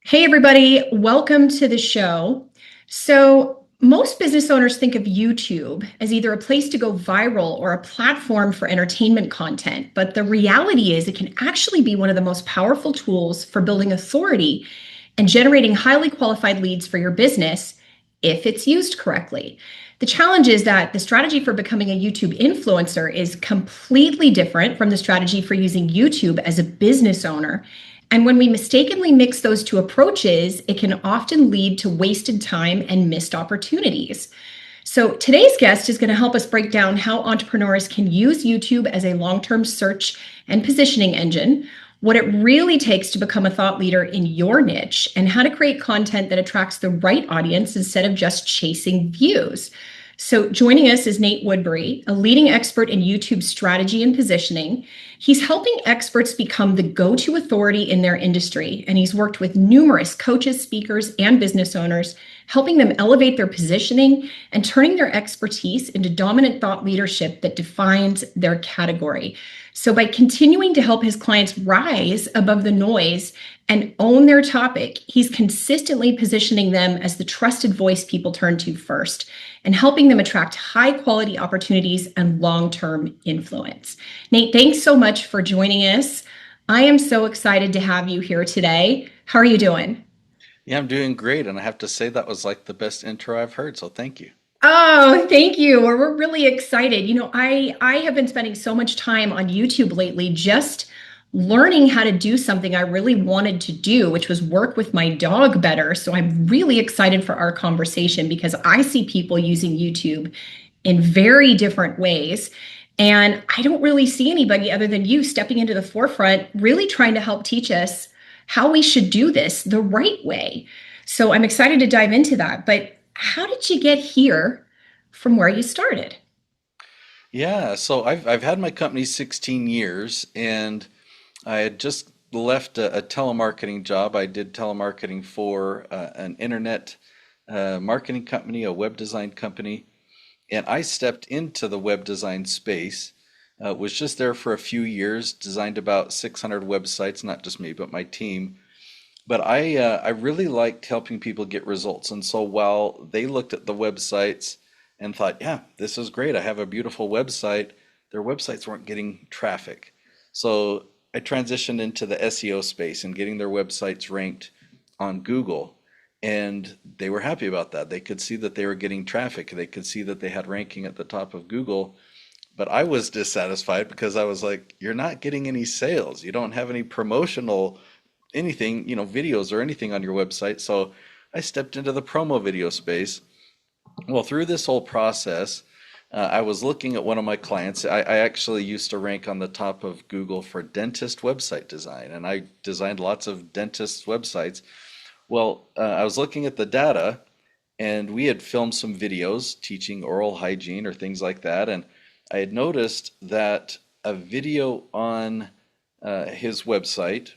Hey, everybody, welcome to the show. Most business owners think of YouTube as either a place to go viral or a platform for entertainment content. But the reality is, it can actually be one of the most powerful tools for building authority and generating highly qualified leads for your business if it's used correctly. The challenge is that the strategy for becoming a YouTube influencer is completely different from the strategy for using YouTube as a business owner. And when we mistakenly mix those two approaches, it can often lead to wasted time and missed opportunities. So, today's guest is going to help us break down how entrepreneurs can use YouTube as a long term search and positioning engine, what it really takes to become a thought leader in your niche, and how to create content that attracts the right audience instead of just chasing views. So, joining us is Nate Woodbury, a leading expert in YouTube strategy and positioning. He's helping experts become the go-to authority in their industry, and he's worked with numerous coaches, speakers, and business owners, helping them elevate their positioning and turning their expertise into dominant thought leadership that defines their category. So by continuing to help his clients rise above the noise and own their topic, he's consistently positioning them as the trusted voice people turn to first and helping them attract high quality opportunities and long-term influence. Nate, thanks so much for joining us. I am so excited to have you here today. How are you doing? Yeah, I'm doing great, and I have to say that was like the best intro I've heard, so thank you. Oh, thank you. We're really excited. I have been spending so much time on YouTube lately just learning how to do something I really wanted to do, which was work with my dog better. So I'm really excited for our conversation because I see people using YouTube in very different ways. And I don't really see anybody other than you stepping into the forefront, really trying to help teach us how we should do this the right way. So I'm excited to dive into that. But how did you get here from where you started? Yeah, so I've had my company 16 years, and I had just left a telemarketing job. I did telemarketing for an internet marketing company, a web design company, and I stepped into the web design space. Was just there for a few years, designed about 600 websites, not just me, but my team. But I really liked helping people get results. And so while they looked at the websites and thought, yeah, this is great, I have a beautiful website, their websites weren't getting traffic. So I transitioned into the SEO space and getting their websites ranked on Google. And they were happy about that. They could see that they were getting traffic. They could see that they had ranking at the top of Google. But I was dissatisfied because I was like, you're not getting any sales. You don't have any promotional anything, videos or anything on your website. So I stepped into the promo video space. Well, through this whole process, I was looking at one of my clients. I actually used to rank on the top of Google for dentist website design, and I designed lots of dentist websites. Well, I was looking at the data, and we had filmed some videos teaching oral hygiene or things like that. And I had noticed that a video on his website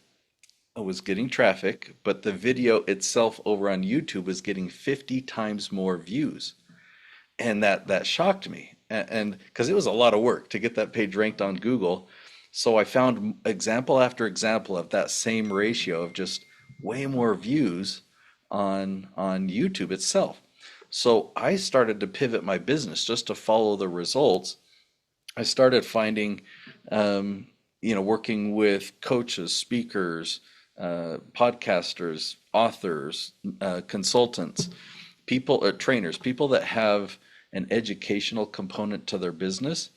was getting traffic, but the video itself over on YouTube was getting 50 times more views. And that shocked me. And because it was a lot of work to get that page ranked on Google. So I found example after example of that same ratio of just way more views on YouTube itself. So I started to pivot my business just to follow the results. I started finding, working with coaches, speakers, podcasters, authors, consultants, people, trainers, people that have an educational component to their business.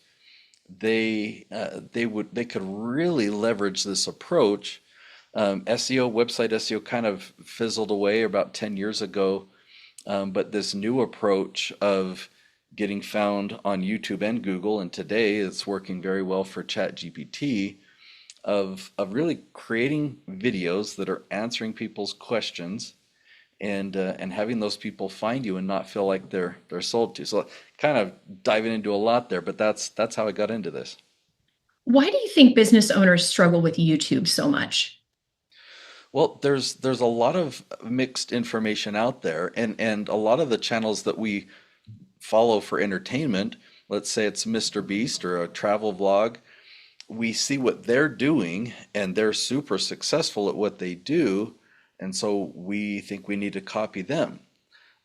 They could really leverage this approach. SEO, website SEO, kind of fizzled away about 10 years ago, but this new approach of getting found on YouTube and Google, and today it's working very well for ChatGPT, of really creating videos that are answering people's questions and having those people find you and not feel like they're sold to. So kind of diving into a lot there, but that's how I got into this. Why do you think business owners struggle with YouTube so much? Well, there's a lot of mixed information out there, and a lot of the channels that we follow for entertainment, let's say it's Mr. Beast or a travel vlog, we see what they're doing and they're super successful at what they do, And so we think we need to copy them.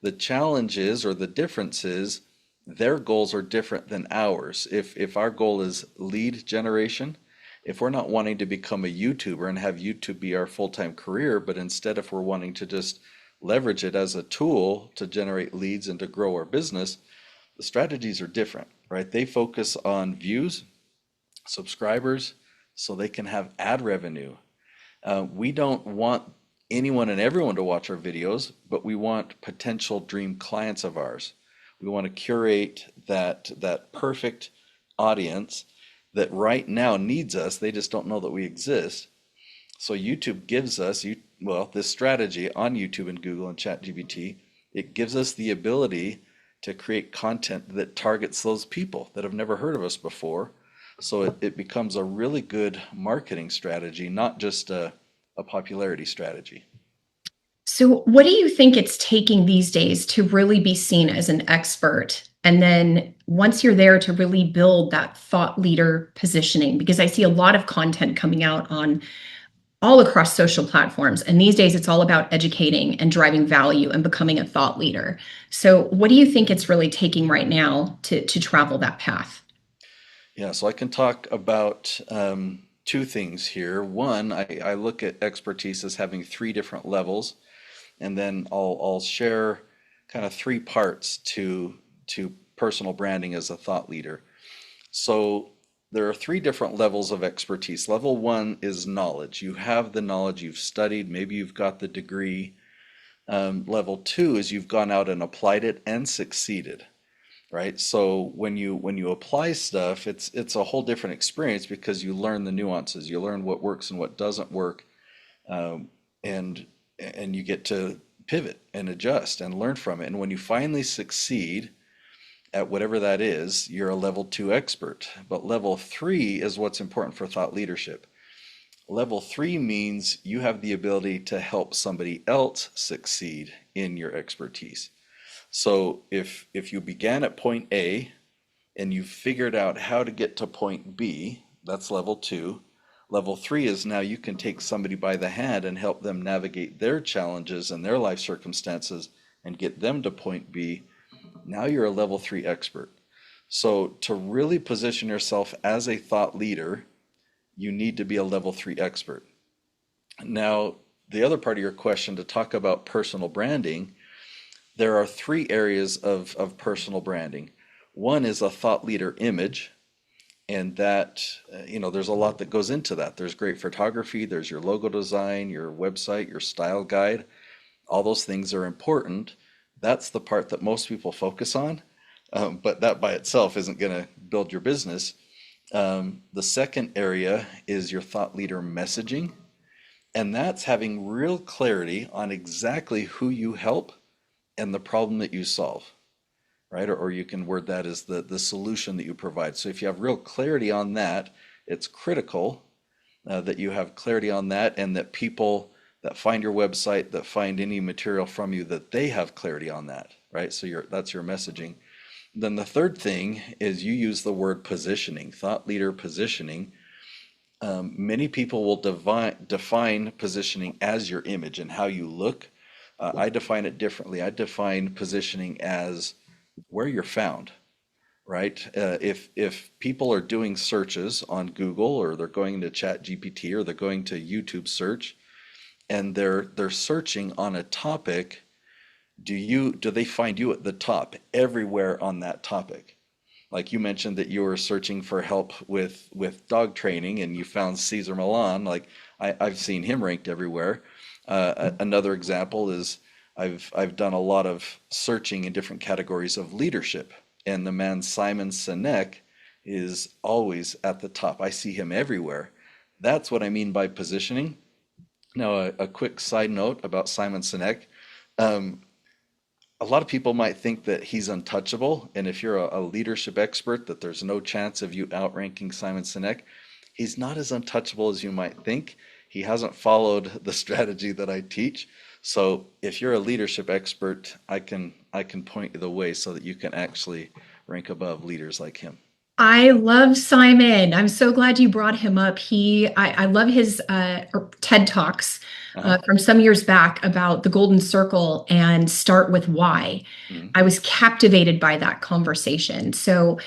The challenge is, or the difference is, their goals are different than ours. If our goal is lead generation, if we're not wanting to become a YouTuber and have YouTube be our full-time career, but instead if we're wanting to just leverage it as a tool to generate leads and to grow our business, the strategies are different, right? They focus on views, subscribers, so they can have ad revenue. We don't want anyone and everyone to watch our videos, but we want potential dream clients of ours. We want to curate that perfect audience that right now needs us. They just don't know that we exist. So YouTube gives us, this strategy on YouTube and Google and ChatGPT, it gives us the ability to create content that targets those people that have never heard of us before. So it becomes a really good marketing strategy, not just a popularity strategy. So, what do you think it's taking these days to really be seen as an expert? And then once you're there to really build that thought leader positioning, because I see a lot of content coming out on all across social platforms. And these days it's all about educating and driving value and becoming a thought leader. So, what do you think it's really taking right now to travel that path? Yeah, so I can talk about two things here. One, I look at expertise as having three different levels, and then I'll share kind of three parts to personal branding as a thought leader. So there are three different levels of expertise. Level one is knowledge. You have the knowledge, you've studied, maybe you've got the degree. Level two is you've gone out and applied it and succeeded, right? So when you apply stuff, it's a whole different experience because you learn the nuances, you learn what works and what doesn't work, um, and and you get to pivot and adjust and learn from it. And when you finally succeed at whatever that is, you're a level two expert. But level three is what's important for thought leadership. Level three means you have the ability to help somebody else succeed in your expertise. So if you began at point A and you figured out how to get to point B, that's level two. Level three is now you can take somebody by the hand and help them navigate their challenges and their life circumstances and get them to point B. Now you're a level three expert. So to really position yourself as a thought leader, you need to be a level three expert. Now, the other part of your question to talk about personal branding, there are three areas of personal branding. One is a thought leader image, and that, there's a lot that goes into that. There's great photography, there's your logo design, your website, your style guide. All those things are important. That's the part that most people focus on, but that by itself isn't going to build your business. The second area is your thought leader messaging, and that's having real clarity on exactly who you help and the problem that you solve, right? Or you can word that as the solution that you provide. So if you have real clarity on that, it's critical that you have clarity on that, and that people that find your website, that find any material from you, that they have clarity on that, right? So that's your messaging. Then the third thing is you use the word positioning, thought leader positioning. Many people will define positioning as your image and how you look. I define it differently. I define positioning as where you're found, right? If people are doing searches on Google, or they're going to Chat GPT, or they're going to YouTube search, and they're searching on a topic, do they find you at the top everywhere on that topic? Like you mentioned that you were searching for help with dog training and you found Caesar Milan. Like I've seen him ranked everywhere. Another example is I've done a lot of searching in different categories of leadership, and the man Simon Sinek is always at the top. I see him everywhere. That's what I mean by positioning. Now, a quick side note about Simon Sinek. Um, a lot of people might think that he's untouchable, and if you're a leadership expert, that there's no chance of you outranking Simon Sinek. He's not as untouchable as you might think. He hasn't followed the strategy that I teach. So if you're a leadership expert, I can point you the way so that you can actually rank above leaders like him. I love Simon. I'm so glad you brought him up. I love his TED Talks Uh-huh. from some years back about the Golden Circle and start with why. Mhm. I was captivated by that conversation. So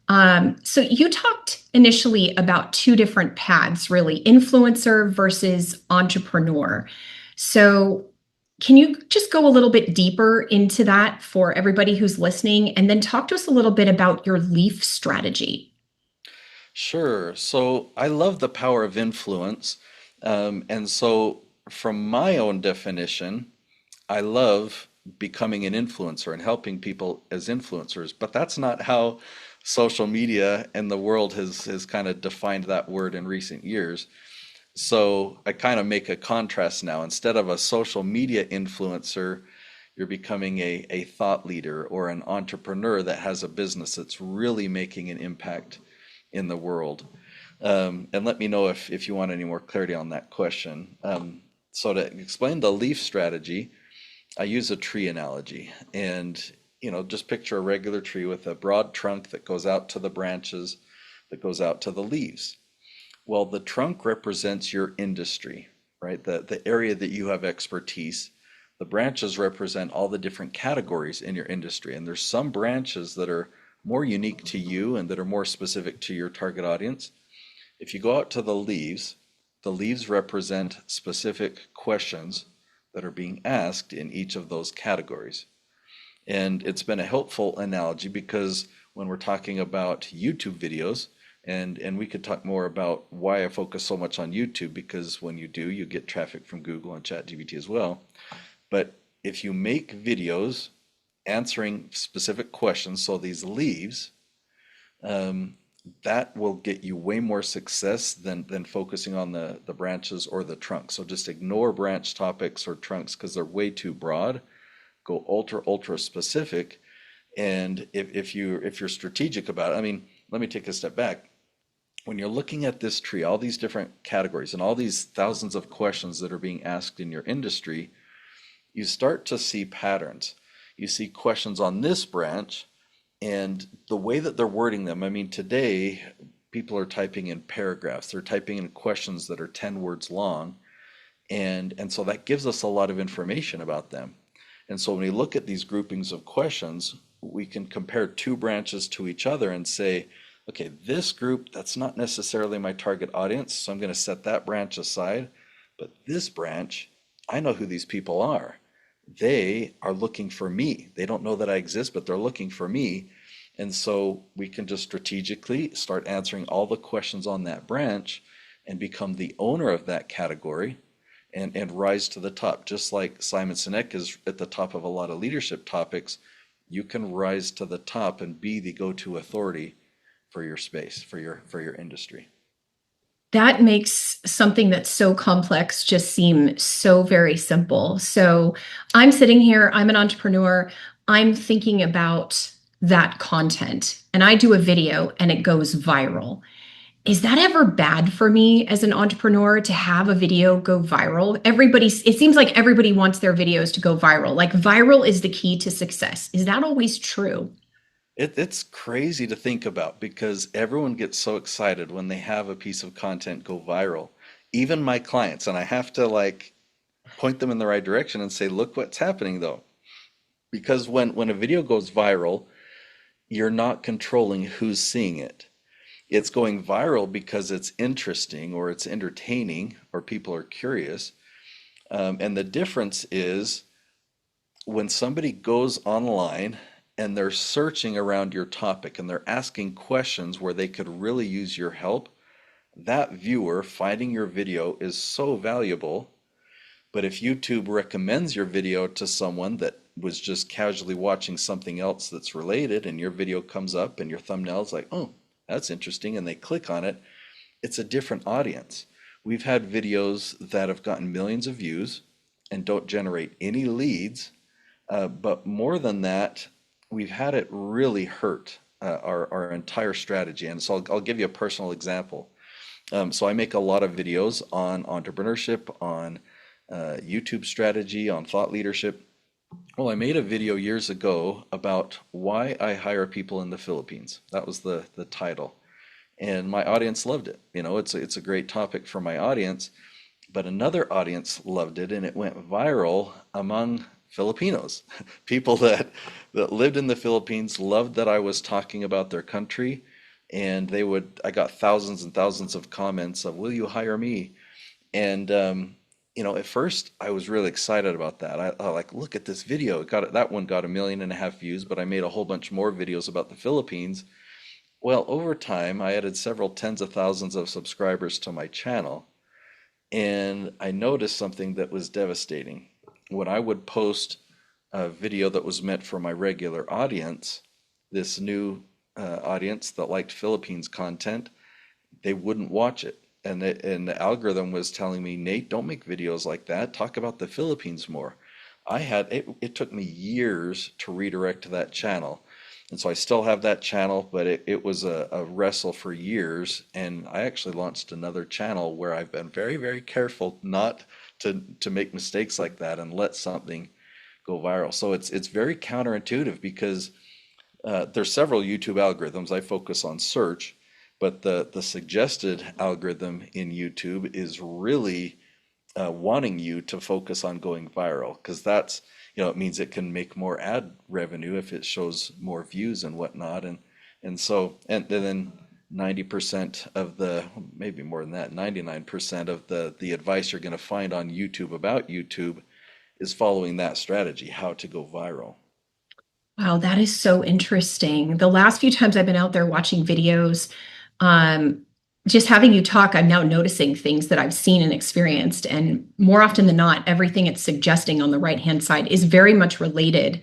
you talked initially about two different paths, really, influencer versus entrepreneur. So can you just go a little bit deeper into that for everybody who's listening, and then talk to us a little bit about your leaf strategy? Sure. So I love the power of influence. And so, from my own definition, I love becoming an influencer and helping people as influencers. But that's not how social media and the world has kind of defined that word in recent years. So I kind of make a contrast now. Instead of a social media influencer, you're becoming a thought leader or an entrepreneur that has a business that's really making an impact in the world. And let me know if you want any more clarity on that question. So to explain the leaf strategy, I use a tree analogy. And, just picture a regular tree with a broad trunk that goes out to the branches, that goes out to the leaves. Well, the trunk represents your industry, right? The area that you have expertise. The branches represent all the different categories in your industry. And there's some branches that are more unique to you and that are more specific to your target audience. If you go out to the leaves represent specific questions that are being asked in each of those categories. And it's been a helpful analogy because when we're talking about YouTube videos, and we could talk more about why I focus so much on YouTube, because when you do, you get traffic from Google and ChatGPT as well. But if you make videos answering specific questions, so these leaves, um, that will get you way more success than focusing on the branches or the trunks. So just ignore branch topics or trunks because they're way too broad. Go ultra specific. And if you're strategic about it, I mean, let me take a step back. When you're looking at this tree, all these different categories and all these thousands of questions that are being asked in your industry, you start to see patterns. You see questions on this branch and the way that they're wording them. I mean, today people are typing in paragraphs. They're typing in questions that are 10 words long. And so that gives us a lot of information about them. And so when we look at these groupings of questions, we can compare two branches to each other and say, okay, this group, that's not necessarily my target audience, so I'm going to set that branch aside. But this branch, I know who these people are. They are looking for me. They don't know that I exist, but they're looking for me. And so we can just strategically start answering all the questions on that branch and become the owner of that category and rise to the top. Just like Simon Sinek is at the top of a lot of leadership topics, you can rise to the top and be the go-to authority for your space, for your industry. That makes something that's so complex just seem so very simple. So I'm sitting here, I'm an entrepreneur, I'm thinking about that content, and I do a video and it goes viral. Is that ever bad for me as an entrepreneur to have a video go viral? It seems like everybody wants their videos to go viral. Like viral is the key to success. Is that always true? It's crazy to think about because everyone gets so excited when they have a piece of content go viral. Even my clients, and I have to like point them in the right direction and say, look what's happening though. Because when a video goes viral, you're not controlling who's seeing it. It's going viral because it's interesting or it's entertaining or people are curious. And the difference is when somebody goes online and they're searching around your topic and they're asking questions where they could really use your help, that viewer finding your video is so valuable. But if YouTube recommends your video to someone that was just casually watching something else that's related and your video comes up and your thumbnail is like, oh, that's interesting, and they click on it, it's a different audience. We've had videos that have gotten millions of views and don't generate any leads, but more than that, we've had it really hurt our entire strategy. And so I'll give you a personal example. So I make a lot of videos on entrepreneurship, on YouTube strategy, on thought leadership. Well, I made a video years ago about why I hire people in the Philippines. That was the title. And my audience loved it. It's a great topic for my audience, but another audience loved it and it went viral among Filipinos. People that lived in the Philippines loved that I was talking about their country, and I got thousands and thousands of comments of, "Will you hire me?" And at first I was really excited about that. I like, look at this video. That one got 1.5 million views, but I made a whole bunch more videos about the Philippines. Well, over time, I added several tens of thousands of subscribers to my channel, and I noticed something that was devastating. When I would post a video that was meant for my regular audience, this new audience that liked Philippines content, they wouldn't watch it. And the algorithm was telling me, Nate, don't make videos like that. Talk about the Philippines more. It took me years to redirect to that channel. And so I still have that channel, but it was a wrestle for years. And I actually launched another channel where I've been very, very careful not to make mistakes like that and let something go viral. So it's very counterintuitive because there's several YouTube algorithms. I focus on search, but the suggested algorithm in YouTube is really wanting you to focus on going viral because it means it can make more ad revenue if it shows more views and whatnot. And then 90% of maybe more than that, 99% of the advice you're going to find on YouTube about YouTube is following that strategy, how to go viral. Wow, that is so interesting. The last few times I've been out there watching videos, um, just having you talk, I'm now noticing things that I've seen and experienced. And more often than not, everything it's suggesting on the right-hand side is very much related,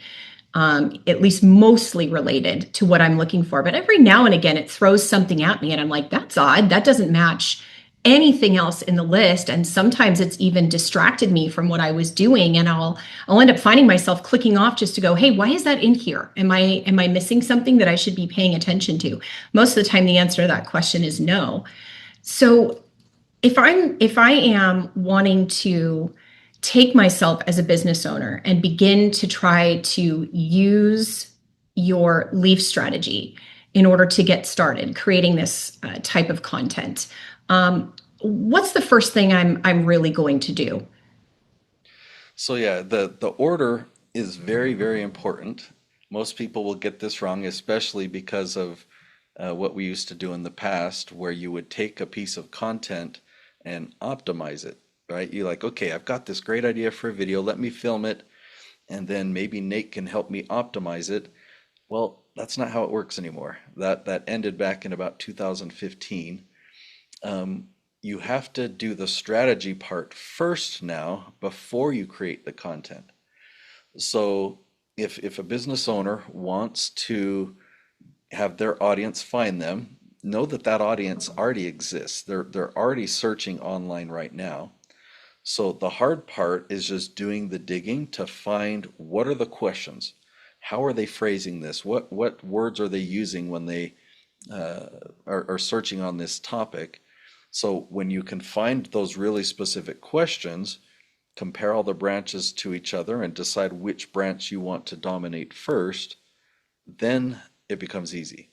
at least mostly related to what I'm looking for. But every now and again, it throws something at me, and I'm like, that's odd. That doesn't match anything else in the list. And sometimes it's even distracted me from what I was doing. And I'll end up finding myself clicking off just to go, hey, why is that in here? Am I missing something that I should be paying attention to? Most of the time, the answer to that question is no. So if I am wanting to take myself as a business owner and begin to try to use your leaf strategy in order to get started creating this type of content, what's the first thing I'm really going to do? So yeah, the order is very, very important. Most people will get this wrong, especially because of what we used to do in the past, where you would take a piece of content and optimize it, right? You're like, okay, I've got this great idea for a video, let me film it, and then maybe Nate can help me optimize it. Well, that's not how it works anymore. That ended back in about 2015. You have to do the strategy part first now before you create the content. So if a business owner wants to have their audience find them, know that that audience already exists. They're already searching online right now. So the hard part is just doing the digging to find what are the questions. How are they phrasing this? What words are they using when they are searching on this topic? So when you can find those really specific questions, compare all the branches to each other and decide which branch you want to dominate first, then it becomes easy.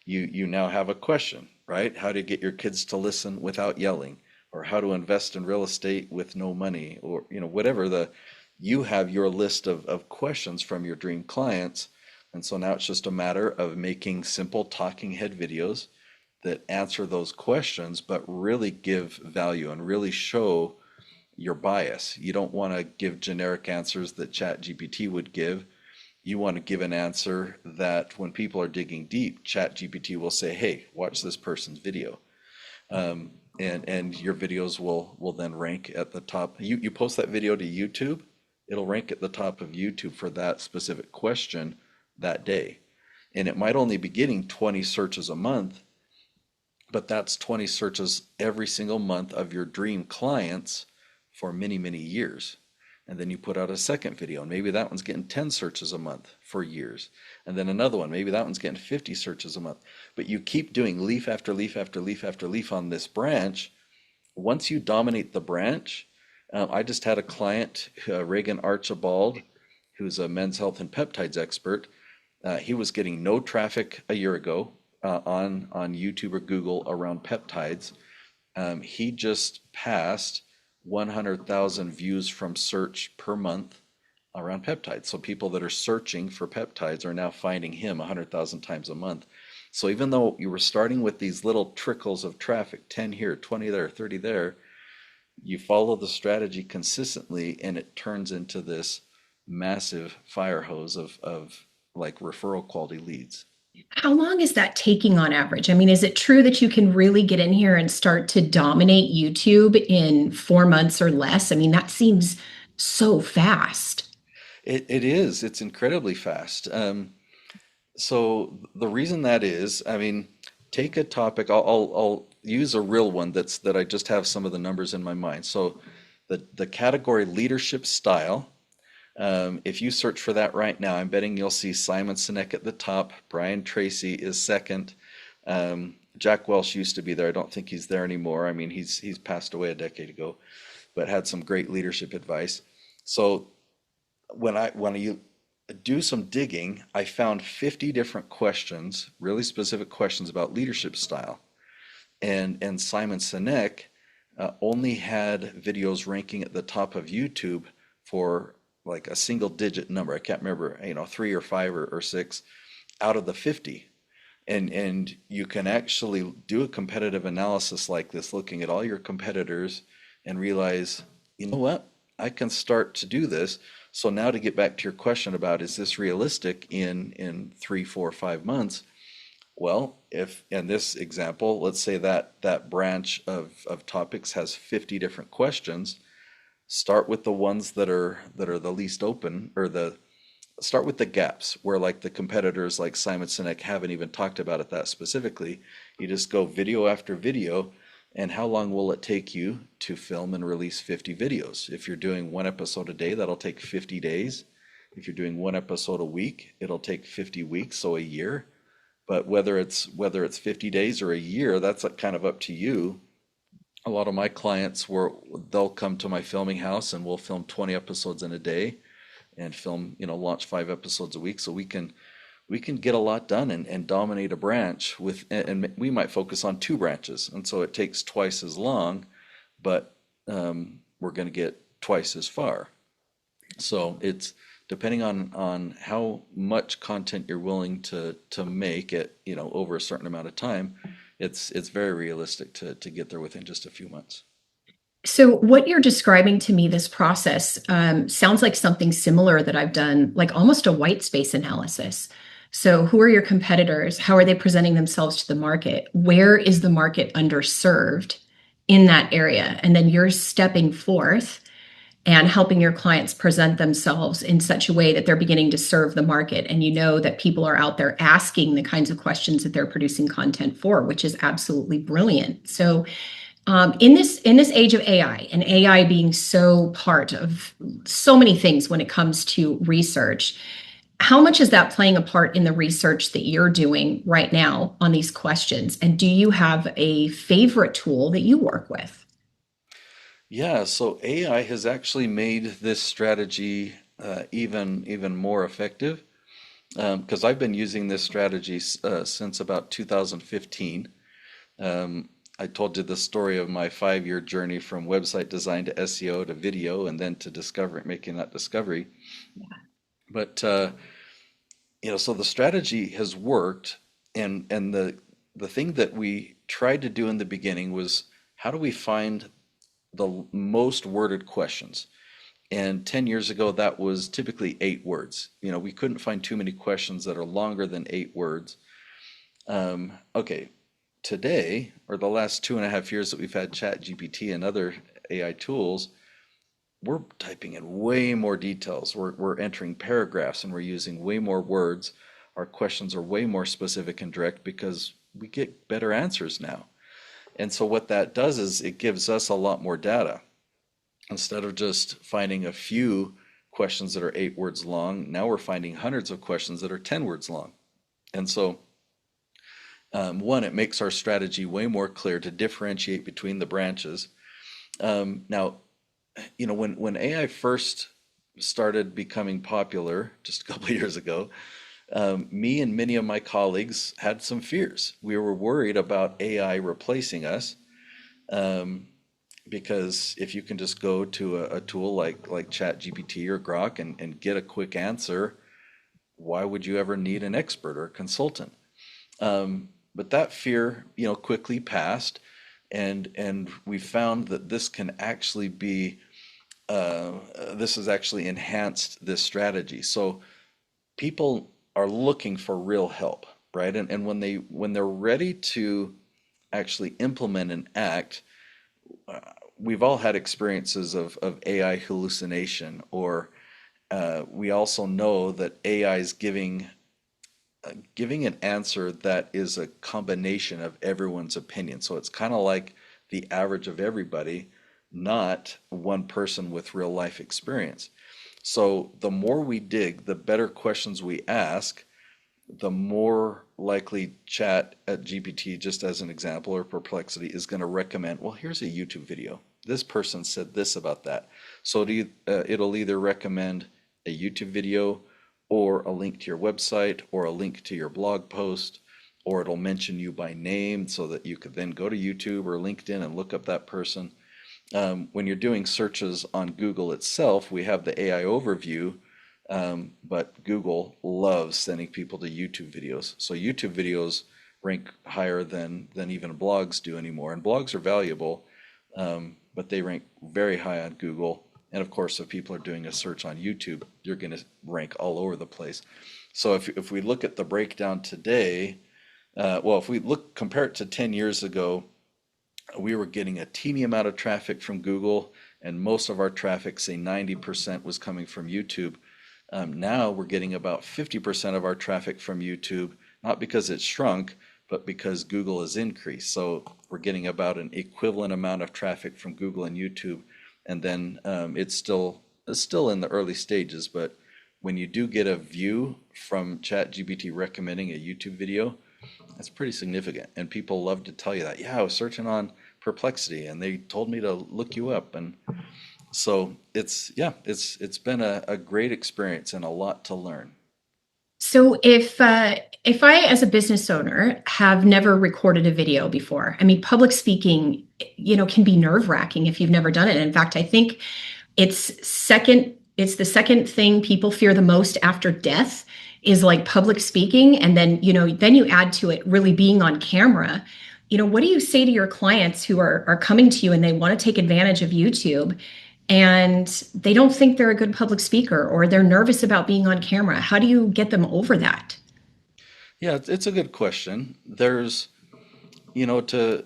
You now have a question, right? How to get your kids to listen without yelling, or how to invest in real estate with no money, or whatever you have your list of questions from your dream clients. And so now it's just a matter of making simple talking head videos that answer those questions, but really give value and really show your bias. You don't want to give generic answers that ChatGPT would give. You want to give an answer that when people are digging deep, ChatGPT will say, "Hey, watch this person's video," and your videos will then rank at the top. You post that video to YouTube, it'll rank at the top of YouTube for that specific question that day, and it might only be getting 20 searches a month, but that's 20 searches every single month of your dream clients for many, many years. And then you put out a second video, and maybe that one's getting 10 searches a month for years. And then another one, maybe that one's getting 50 searches a month. But you keep doing leaf after leaf after leaf after leaf on this branch. Once you dominate the branch, I just had a client, Reagan Archibald, who's a men's health and peptides expert. He was getting no traffic a year ago on YouTube or Google around peptides. He just passed 100,000 views from search per month around peptides. So people that are searching for peptides are now finding him 100,000 times a month. So even though you were starting with these little trickles of traffic, 10 here, 20 there, 30 there, you follow the strategy consistently and it turns into this massive fire hose of like referral quality leads. How long is that taking on average? I mean, is it true that you can really get in here and start to dominate YouTube in 4 months or less? I mean, that seems so fast. It is. It's incredibly fast. So the reason that is, I mean, take a topic. I'll use a real one that I just have some of the numbers in my mind. So the category leadership style. If you search for that right now, I'm betting you'll see Simon Sinek at the top. Brian Tracy is second. Jack Welch used to be there. I don't think he's there anymore. I mean, he's passed away a decade ago, but had some great leadership advice. So when you do some digging, I found 50 different questions, really specific questions about leadership style. And Simon Sinek only had videos ranking at the top of YouTube for like a single digit number. I can't remember, three or five or six out of the 50. And you can actually do a competitive analysis like this, looking at all your competitors and realize, you know what, I can start to do this. So now to get back to your question about is this realistic in 3, 4, 5 months? Well, if in this example, let's say that branch of topics has 50 different questions, start with the ones that are the least open, or the start with the gaps where like the competitors like Simon Sinek haven't even talked about it that specifically. You just go video after video, and how long will it take you to film and release 50 videos? If you're doing one episode a day, that'll take 50 days. If you're doing one episode a week, it'll take 50 weeks, so a year. But whether it's 50 days or a year, that's kind of up to you. A lot of my clients they'll come to my filming house and we'll film 20 episodes in a day and film, launch 5 episodes a week, so we can get a lot done and dominate a branch and we might focus on two branches, and so it takes twice as long, but we're going to get twice as far. So it's depending on how much content you're willing to make it, over a certain amount of time. It's very realistic to get there within just a few months. So, what you're describing to me, this process, sounds like something similar that I've done, like almost a white space analysis. So, who are your competitors? How are they presenting themselves to the market? Where is the market underserved in that area? And then you're stepping forth and helping your clients present themselves in such a way that they're beginning to serve the market. And you know that people are out there asking the kinds of questions that they're producing content for, which is absolutely brilliant. So, in this age of AI, and AI being so part of so many things when it comes to research, how much is that playing a part in the research that you're doing right now on these questions? And do you have a favorite tool that you work with? Yeah, so AI has actually made this strategy even more effective, because I've been using this strategy since about 2015. I told you the story of my 5-year journey from website design to SEO to video and then to discovery, making that discovery. But so the strategy has worked, and the thing that we tried to do in the beginning was how do we find the most worded questions? And 10 years ago, that was typically 8 words. We couldn't find too many questions that are longer than 8 words. Okay, today, or the last 2.5 years that we've had ChatGPT and other AI tools, we're typing in way more details. We're entering paragraphs and we're using way more words. Our questions are way more specific and direct because we get better answers now. And so what that does is it gives us a lot more data. Instead of just finding a few questions that are 8 words long, now we're finding hundreds of questions that are 10 words long. And so one, it makes our strategy way more clear to differentiate between the branches. Now, when AI first started becoming popular just a couple of years ago, me and many of my colleagues had some fears. We were worried about AI replacing us, um, because if you can just go to a tool like ChatGPT or Grok and get a quick answer, why would you ever need an expert or a consultant? But that fear, quickly passed, and we found that this has actually enhanced this strategy. So people are looking for real help, right? And when they're ready to actually implement and act, we've all had experiences of AI hallucination, or we also know that AI is giving an answer that is a combination of everyone's opinion. So it's kind of like the average of everybody, not one person with real life experience. So the more we dig, the better questions we ask, the more likely Chat at GPT, just as an example, or Perplexity is going to recommend, well, here's a YouTube video. This person said this about that. So it'll either recommend a YouTube video, or a link to your website, or a link to your blog post, or it'll mention you by name so that you could then go to YouTube or LinkedIn and look up that person. When you're doing searches on Google itself, we have the AI overview, but Google loves sending people to YouTube videos. So YouTube videos rank higher than even blogs do anymore. And blogs are valuable, but they rank very high on Google. And of course, if people are doing a search on YouTube, you're going to rank all over the place. So if we look at the breakdown today, well, if we compare it to 10 years ago, we were getting a teeny amount of traffic from Google, and most of our traffic, say 90%, was coming from YouTube. Now we're getting about 50% of our traffic from YouTube, not because it's shrunk, but because Google has increased. So we're getting about an equivalent amount of traffic from Google and YouTube, and then it's still in the early stages. But when you do get a view from ChatGPT recommending a YouTube video, that's pretty significant, and people love to tell you that. Yeah, I was searching on Perplexity, and they told me to look you up, and so it's been a great experience and a lot to learn. So if I, as a business owner, have never recorded a video before, I mean, public speaking, can be nerve-wracking if you've never done it. In fact, I think it's the second thing people fear the most after death is like public speaking. And then, then you add to it really being on camera. What do you say to your clients who are coming to you and they want to take advantage of YouTube and they don't think they're a good public speaker or they're nervous about being on camera? How do you get them over that? Yeah, it's a good question. There's, you know, to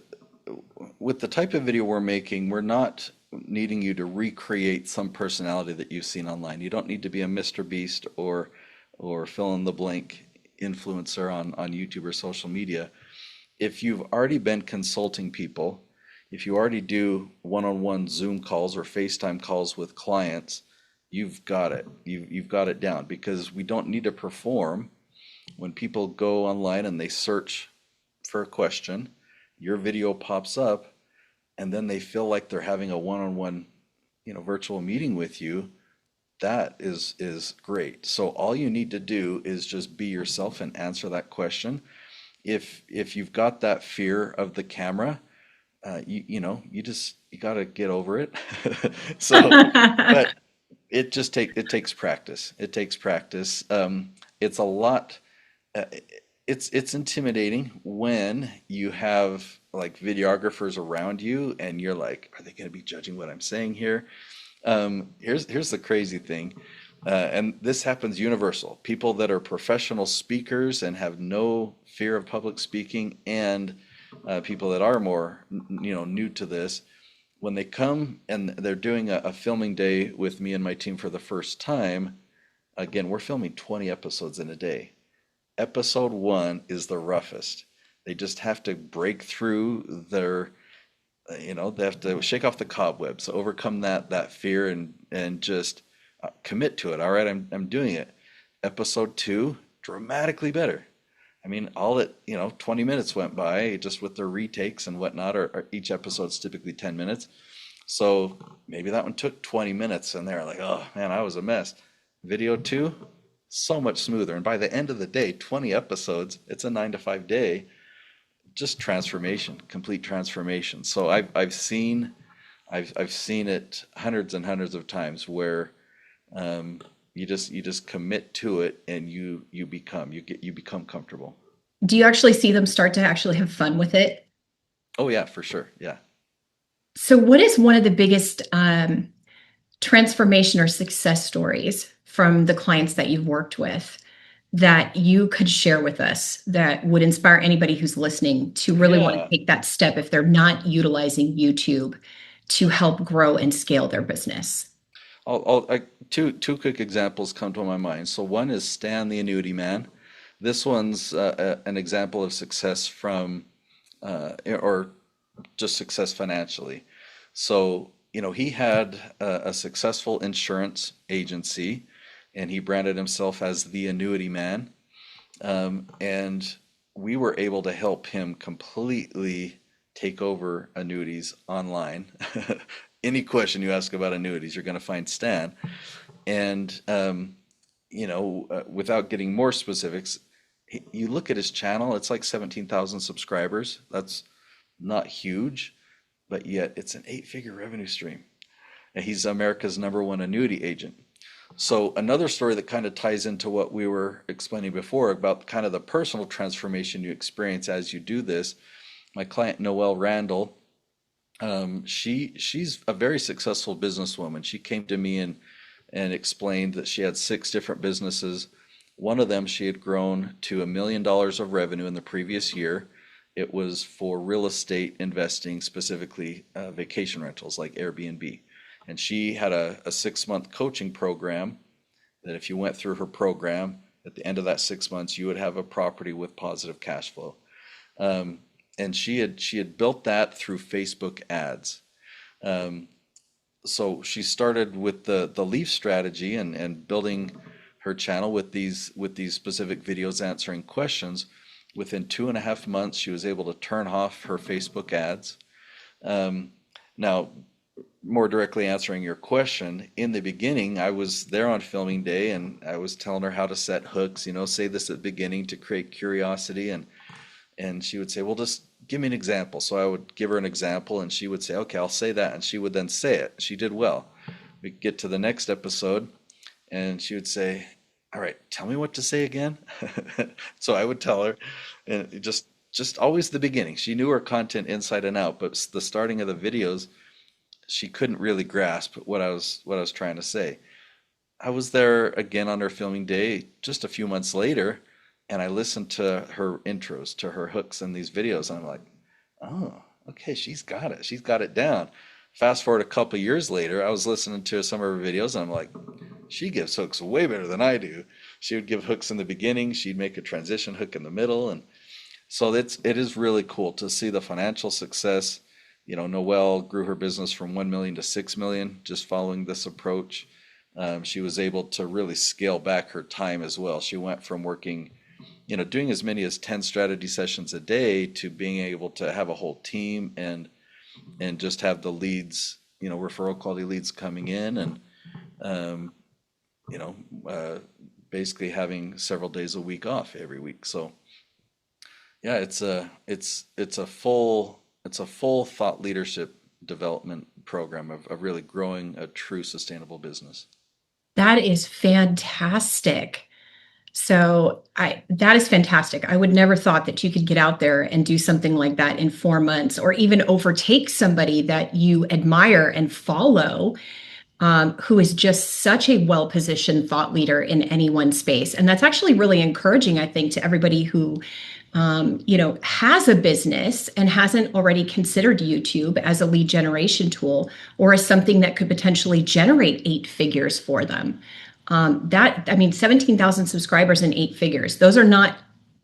with the type of video we're making, we're not needing you to recreate some personality that you've seen online. You don't need to be a Mr. Beast or fill in the blank influencer on YouTube or social media. If you've already been consulting people, if you already do one-on-one Zoom calls or FaceTime calls with clients, you've got it. You've got it down, because we don't need to perform. When people go online and they search for a question, your video pops up, and then they feel like they're having a one-on-one, virtual meeting with you. That is great. So all you need to do is just be yourself and answer that question. If you've got that fear of the camera, you got to get over it. So, but it takes practice. It takes practice. It's a lot. Uh, it's intimidating when you have like videographers around you, and you're like, are they going to be judging what I'm saying here? Here's the crazy thing, and this happens universal. People that are professional speakers and have no fear of public speaking, and people that are more, new to this, when they come and they're doing a filming day with me and my team for the first time, again, we're filming 20 episodes in a day. Episode one is the roughest. They just have to break through they have to shake off the cobwebs, overcome that fear, and just commit to it. All right, I'm doing it. Episode two, dramatically better. I mean, 20 minutes went by just with their retakes and whatnot, or each episode's typically 10 minutes. So maybe that one took 20 minutes and they're like, oh man, I was a mess. Video two, so much smoother. And by the end of the day, 20 episodes, it's a 9 to 5 day, just transformation, complete transformation. So I've seen it hundreds and hundreds of times where you just commit to it and you become comfortable. Do you actually see them start to actually have fun with it? Oh yeah, for sure. Yeah. So, what is one of the biggest transformation or success stories from the clients that you've worked with that you could share with us that would inspire anybody who's listening to really want to Yeah. take that step if they're not utilizing YouTube to help grow and scale their business? Two quick examples come to my mind. So one is Stan the Annuity Man. This one's an example of success from or just success financially. So, he had a successful insurance agency and he branded himself as the Annuity Man. And we were able to help him completely take over annuities online. Any question you ask about annuities, you're going to find Stan. And, without getting more specifics, you look at his channel, it's like 17,000 subscribers. That's not huge, but yet it's an eight-figure revenue stream. And he's America's #1 annuity agent. So another story that kind of ties into what we were explaining before about kind of the personal transformation you experience as you do this. My client Noelle Randall, she's a very successful businesswoman. She came to me and explained that she had 6 different businesses. One of them she had grown to $1 million of revenue in the previous year. It was for real estate investing, specifically vacation rentals like Airbnb. And she had a 6 month coaching program that if you went through her program, at the end of that 6 months, you would have a property with positive cash flow. Um, and she had built that through Facebook ads. Um, so she started with the leaf strategy and building her channel with these specific videos answering questions. Within 2.5 months, she was able to turn off her Facebook ads. Um, Now, more directly answering your question, in the beginning, I was there on filming day and I was telling her how to set hooks, say this at the beginning to create curiosity, and she would say, "Well, just give me an example." So I would give her an example and she would say, "Okay, I'll say that." And she would then say it. She did well. We get to the next episode and she would say, "All right, tell me what to say again." So I would tell her, and just always the beginning. She knew her content inside and out, but the starting of the videos, she couldn't really grasp what I was trying to say. I was there again on her filming day just a few months later, and I listened to her intros, to her hooks in these videos, and I'm like, oh, okay, she's got it. She's got it down. Fast forward a couple years later, I was listening to some of her videos, and I'm like, she gives hooks way better than I do. She would give hooks in the beginning, she'd make a transition hook in the middle, and so it is really cool to see the financial success. Noelle grew her business from 1 million to 6 million just following this approach. She was able to really scale back her time as well. She went from working, doing as many as 10 strategy sessions a day to being able to have a whole team and just have the leads, referral quality leads coming in and, um, you know, uh, basically having several days a week off every week. So yeah, it's a full thought leadership development program of really growing a true sustainable business. That is fantastic. So I that is fantastic. I would never thought that you could get out there and do something like that in 4 months or even overtake somebody that you admire and follow, who is just such a well-positioned thought leader in any one space. And that's actually really encouraging, I think, to everybody who has a business and hasn't already considered YouTube as a lead generation tool or as something that could potentially generate 8 figures for them. I mean, 17,000 subscribers and 8 figures, those are not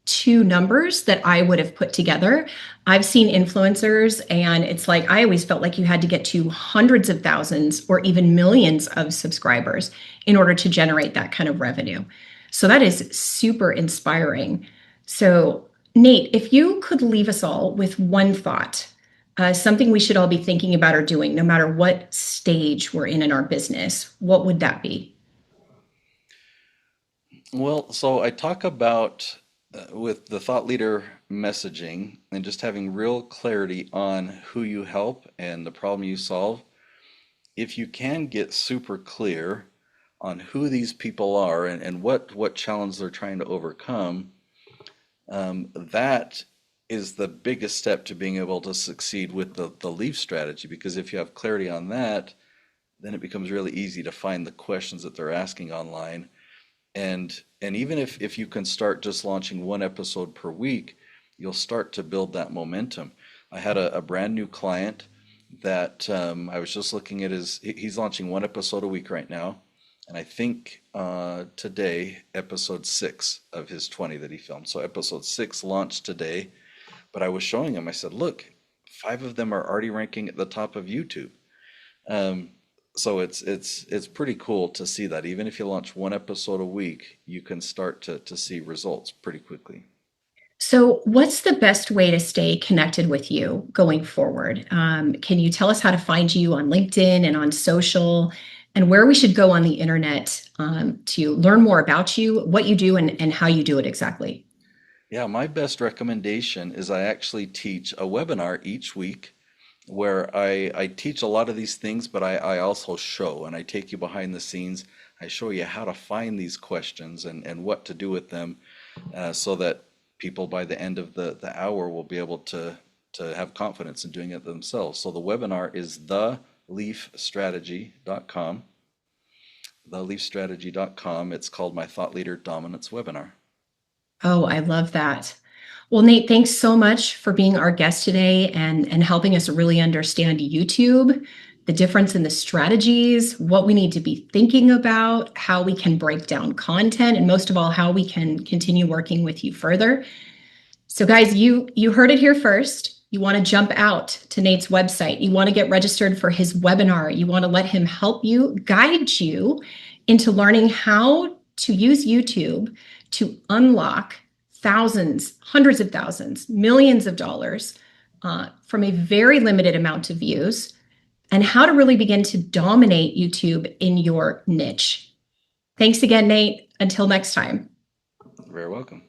two numbers that I would have put together. I've seen influencers, and it's like I always felt like you had to get to hundreds of thousands or even millions of subscribers in order to generate that kind of revenue. So that is super inspiring. So, Nate, if you could leave us all with one thought, something we should all be thinking about or doing, no matter what stage we're in our business, what would that be? Well, so I talk about with the thought leader messaging and just having real clarity on who you help and the problem you solve. If you can get super clear on who these people are and what challenge they're trying to overcome, that is the biggest step to being able to succeed with the leaf strategy. Because if you have clarity on that, then it becomes really easy to find the questions that they're asking online. And even if you can start just launching one episode per week, you'll start to build that momentum. I had a brand new client that I was just looking at he's launching one episode a week right now. And I think today, episode 6 of his 20 that he filmed. So episode 6 launched today. But I was showing him, I said, look, 5 of them are already ranking at the top of YouTube. Um, so it's pretty cool to see that even if you launch one episode a week, you can start to see results pretty quickly. So, what's the best way to stay connected with you going forward? Can you tell us how to find you on LinkedIn and on social, and where we should go on the internet to learn more about you, what you do, and how you do it exactly? Yeah, my best recommendation is I actually teach a webinar each week where I teach a lot of these things, but I also show and I take you behind the scenes. I show you how to find these questions and what to do with them so that people by the end of the hour will be able to have confidence in doing it themselves. So the webinar is theleafstrategy.com. Theleafstrategy.com. It's called my Thought Leader Dominance Webinar. Oh, I love that. Well, Nate, thanks so much for being our guest today and helping us really understand YouTube, the difference in the strategies, what we need to be thinking about, how we can break down content, and most of all, how we can continue working with you further. So guys, you heard it here first. You want to jump out to Nate's website. You want to get registered for his webinar. You want to let him help you, guide you into learning how to use YouTube to unlock thousands, hundreds of thousands, millions of dollars from a very limited amount of views, and how to really begin to dominate YouTube in your niche. Thanks again, Nate. Until next time. Very welcome.